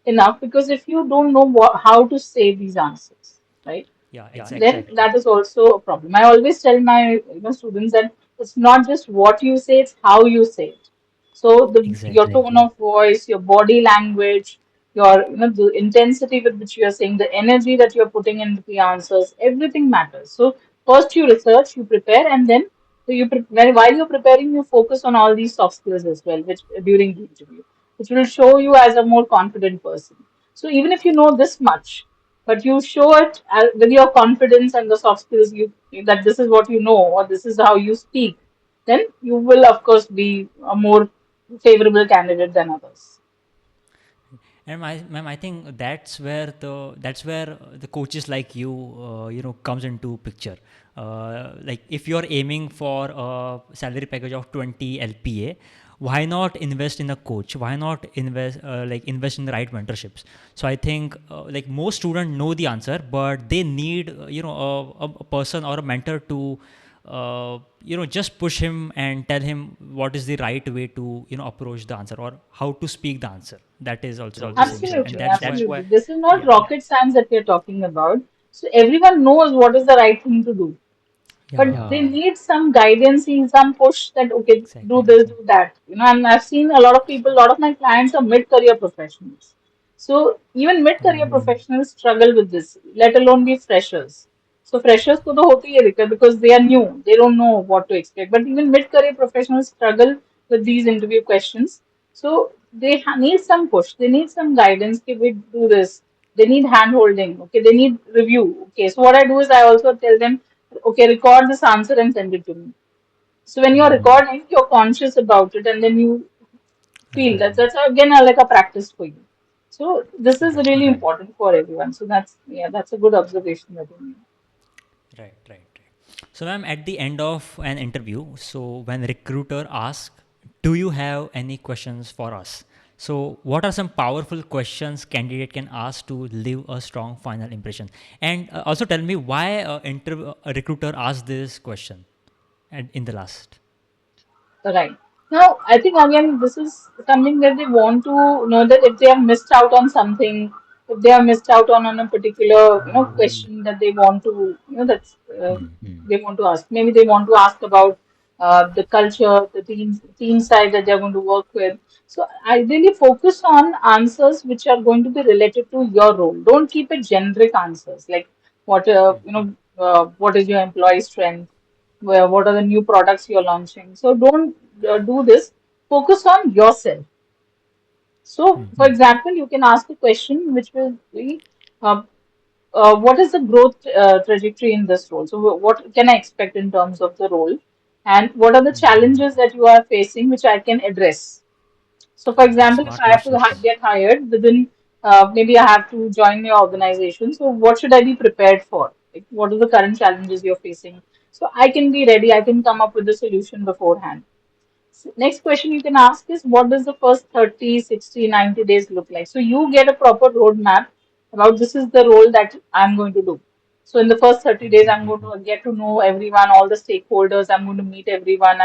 enough because if you don't know how to say these answers, right? yeah. Then Exactly. that is also a problem. I always tell my students that it's not just what you say, it's how you say it. So your Exactly. tone of voice, your body language, your the intensity with which you are saying, the energy that you're putting into the answers, everything matters. So first you research, you prepare, and then while you're preparing, you focus on all these soft skills as well, which during the interview, which will show you as a more confident person. So even if you know this much, but you show it with your confidence and the soft skills you that this is what you know or this is how you speak, then you will of course be a more favorable candidate than others. And ma'am, I think that's where the coaches like you, comes into picture. Like if you're aiming for a salary package of 20 LPA, why not invest in a coach? Why not invest in the right mentorships? So I think like most students know the answer, but they need a person or a mentor to just push him and tell him what is the right way to approach the answer or how to speak the answer. That is also essential, and Absolutely, that's why. absolutely. This is not Yeah, rocket science that we're talking about. So everyone knows what is the right thing to do. But they yeah, need some guidance in some push that okay, do exactly. this, do that. And I've seen a lot of people, a lot of my clients are mid-career professionals. So even mid-career professionals struggle with this, let alone be freshers. So freshers को तो होती है दिक्कत because they are new, they don't know what to expect. But even mid-career professionals struggle with these interview questions. So they need some push, they need some guidance. Can we do this? They need hand holding. Okay, they need review. Okay, so what I do is I also tell them, okay, record this answer and send it to me. So when you're recording, you're conscious about it, and then you feel that Right, that's again like a practice for you. So this is right, really important for everyone. So that's a good observation that you made. right. So, ma'am, at the end of an interview, so when recruiter asks, "Do you have any questions for us?" So, what are some powerful questions candidate can ask to leave a strong final impression? And also tell me why a recruiter asked this question in the last. Right. Now, I think again, this is something that they want to know that if they have missed out on something, if they have missed out on a particular, question that they want to, that's they want to ask. Maybe they want to ask about the culture, the team size that they're going to work with. So I really focus on answers which are going to be related to your role. Don't keep it generic answers like what is your employee strength, what are the new products you're launching. So don't do this. Focus on yourself. So, for example, you can ask a question which will be, uh, what is the growth trajectory in this role? So, what can I expect in terms of the role? And what are the challenges that you are facing which I can address? So, for Right, example, if smart I have to questions. get hired within, maybe I have to join your organization. So, what should I be prepared for? Like, what are the current challenges you're facing? So, I can be ready. I can come up with the solution beforehand. Next question you can ask is what does the first 30, 60, 90 days look like? So you get a proper roadmap about this is the role that I'm going to do. So in the first 30 days, I'm going to get to know everyone, all the stakeholders. I'm going to meet everyone.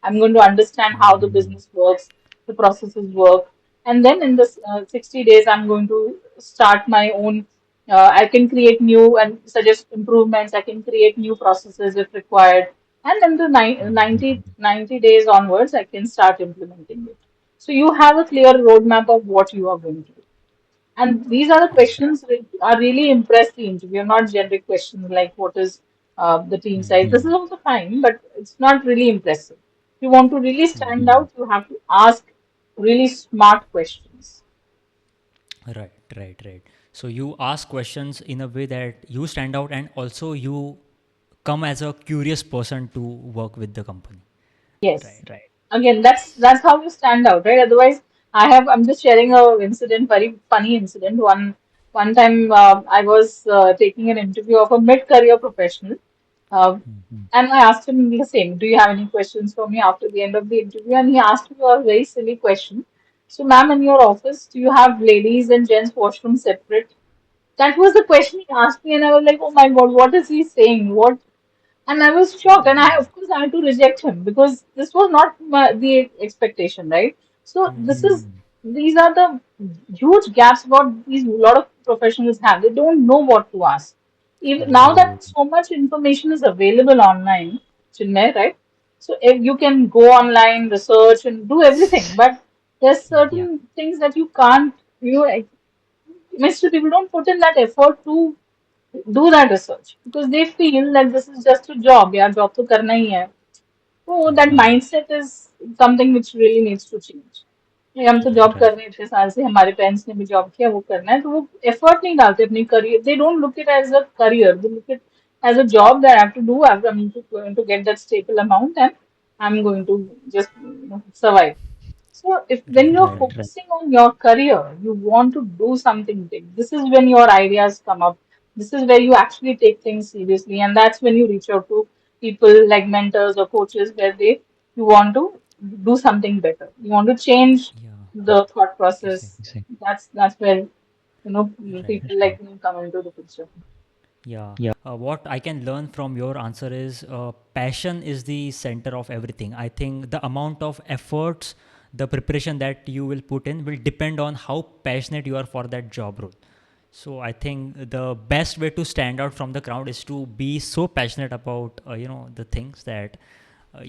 I'm going to understand how the business works, the processes work. And then in the 60 days, I'm going to start my own. I can create new and suggest improvements. I can create new processes if required. And then the 90 days onwards, I can start implementing it. So you have a clear roadmap of what you are going to do. And these are the questions that are really impress the interviewer, not generic questions like what is the team size. This is also fine, but it's not really impressive. If you want to really stand out, you have to ask really smart questions. Right, right, right. So you ask questions in a way that you stand out, and also you come as a curious person to work with the company. Yes. Right, right. Again, that's how you stand out, right? Otherwise, I'm just sharing a incident, very funny incident. One time, I was taking an interview of a mid-career professional, uh, and I asked him the same. Do you have any questions for me after the end of the interview? And he asked me a very silly question. So, ma'am, in your office, do you have ladies and gents washroom separate? That was the question he asked me, and I was like, oh my God, what is he saying? What? And I was shocked, and of course, I had to reject him because this was not the expectation, right? So these are the huge gaps what these lot of professionals have. They don't know what to ask. Even now Right, that so much information is available online, Chinmay, right? So if you can go online, research, and do everything, but there's yeah, certain things that you can't, like, most people don't put in that effort to do that research because they feel that this is just a job. Yeah, job to karna hi hai. So that mindset is something which really needs to change. ये हम तो right, job कर right. रहे हैं इतने साल से, हमारे पेरेंट्स ने भी जॉब किया, वो करना है, तो वो एफर्ट नहीं डालते अपनी career. They don't look it as a career, they look it as a job that I have to do. I'm going to get that staple amount and I'm going to just survive. So if when Right, you're right. focusing on your career, you want to do something big. This is when your ideas come up. This is where you actually take things seriously, and that's when you reach out to people like mentors or coaches where they you want to do something better. You want to change Yeah, the thought process. exactly. That's where Right, people right. like me come into the picture. Yeah. What I can learn from your answer is passion is the center of everything. I think the amount of efforts, the preparation that you will put in will depend on how passionate you are for that job role. So I think the best way to stand out from the crowd is to be so passionate about the things that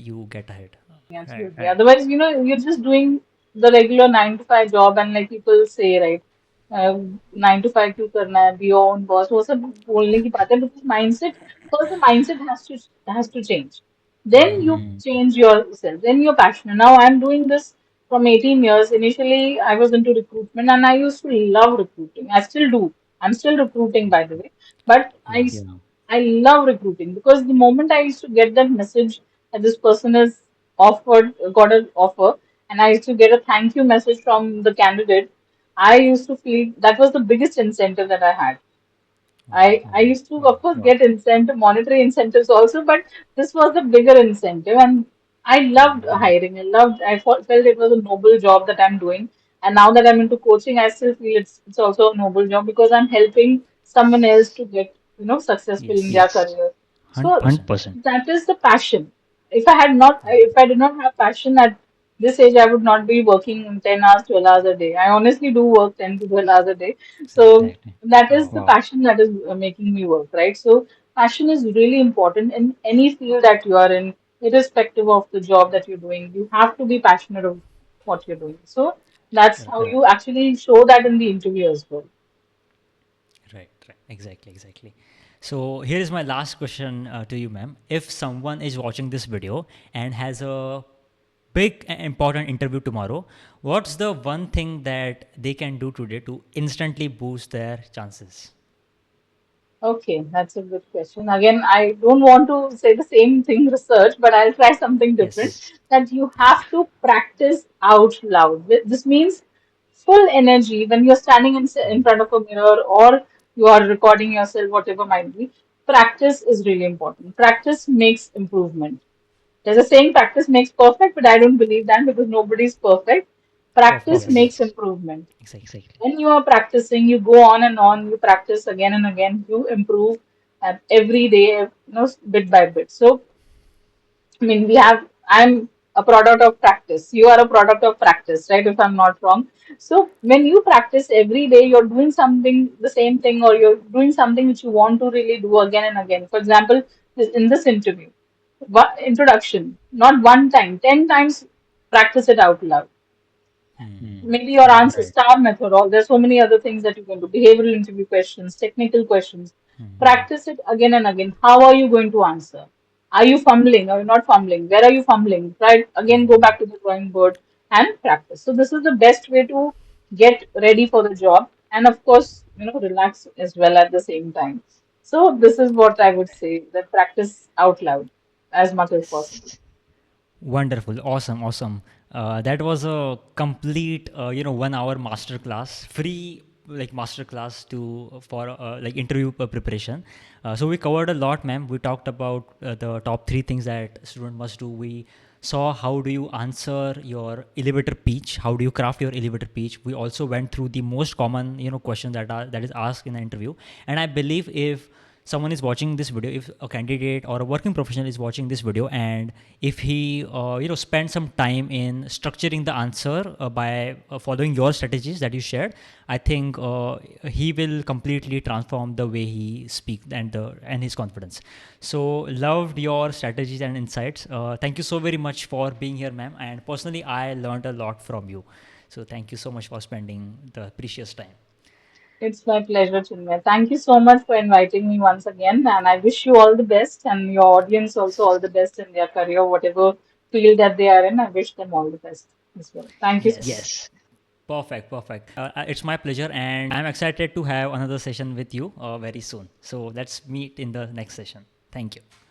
you get ahead. Right, Absolutely. right. Otherwise, you're just doing the regular 9 to 5 job, and like people say, right, 9 to 5 क्यों करना है, be your own boss, वो सब बोलने की बात है, because mindset, first the mindset has to change. Then you change yourself. Then you're passionate. Now I'm doing this from 18 years. Initially, I was into recruitment, and I used to love recruiting. I still do. I'm still recruiting, by the way, but Yeah. I love recruiting because the moment I used to get that message that this person has got an offer, and I used to get a thank you message from the candidate, I used to feel that was the biggest incentive that I had. I used to, of course, get incentive, monetary incentives also, but this was the bigger incentive. And I loved hiring. I felt it was a noble job that I'm doing. And now that I'm into coaching, I still feel it's also a noble job because I'm helping someone else to get, successful in Yes. their career. So 100%. that is the passion. If I did not have passion at this age, I would not be working 10 hours, 12 hours a day. I honestly do work 10 to 12 hours a day. So Exactly. that is Wow. the passion that is making me work, right? So passion is really important in any field that you are in, irrespective of the job that you're doing. You have to be passionate of what you're doing. So that's how Right. you actually show that in the interview as well. Right, right. Exactly, exactly. So here is my last question to you, ma'am. If someone is watching this video and has a big important interview tomorrow, what's the one thing that they can do today to instantly boost their chances? Okay, that's a good question. Again, I don't want to say the same thing, research, but I'll try something different. Yes. That you have to practice out loud. This means full energy when you're standing in front of a mirror or you are recording yourself, whatever might be. Practice is really important. Practice makes improvement. There's a saying, practice makes perfect, but I don't believe that because nobody's perfect. Of Practice course. makes improvement. Exactly. When you are practicing, you go on, you practice again and again, you improve every day, bit by bit. So, I mean, I'm a product of practice. You are a product of practice, right? If I'm not wrong. So, when you practice every day, you're doing something, the same thing, or you're doing something which you want to really do again and again. For example, in this interview, introduction, not one time, 10 times practice it out loud. Maybe your Right. answer star method, or there's so many other things that you can do, behavioral interview questions, technical questions. Practice it again and again. How are you going to answer? Are you fumbling? Are you not fumbling? Where are you fumbling? Right, again, go back to the drawing board and practice. So this is the best way to get ready for the job. and of course, relax as well at the same time. So this is what I would say, that practice out loud as much as possible. Wonderful, awesome, awesome. That was a complete, 1 hour masterclass, free like masterclass to for like interview preparation. So we covered a lot, ma'am. We talked about the top three things that student must do. We saw how do you answer your elevator pitch, how do you craft your elevator pitch. We also went through the most common question that is asked in the interview, and I believe if someone is watching this video, if a candidate or a working professional is watching this video, and if he spend some time in structuring the answer by following your strategies that you shared, I think he will completely transform the way he speaks and his confidence. So loved your strategies and insights. Thank you so very much for being here, ma'am, and personally I learned a lot from you. So thank you so much for spending the precious time. It's my pleasure, Chinmay. Thank you so much for inviting me once again, and I wish you all the best, and your audience also all the best in their career, whatever field that they are in. I wish them all the best as well. Thank you so Yes. much. Yes. Perfect, perfect. It's my pleasure, and I'm excited to have another session with you very soon. So let's meet in the next session. Thank you.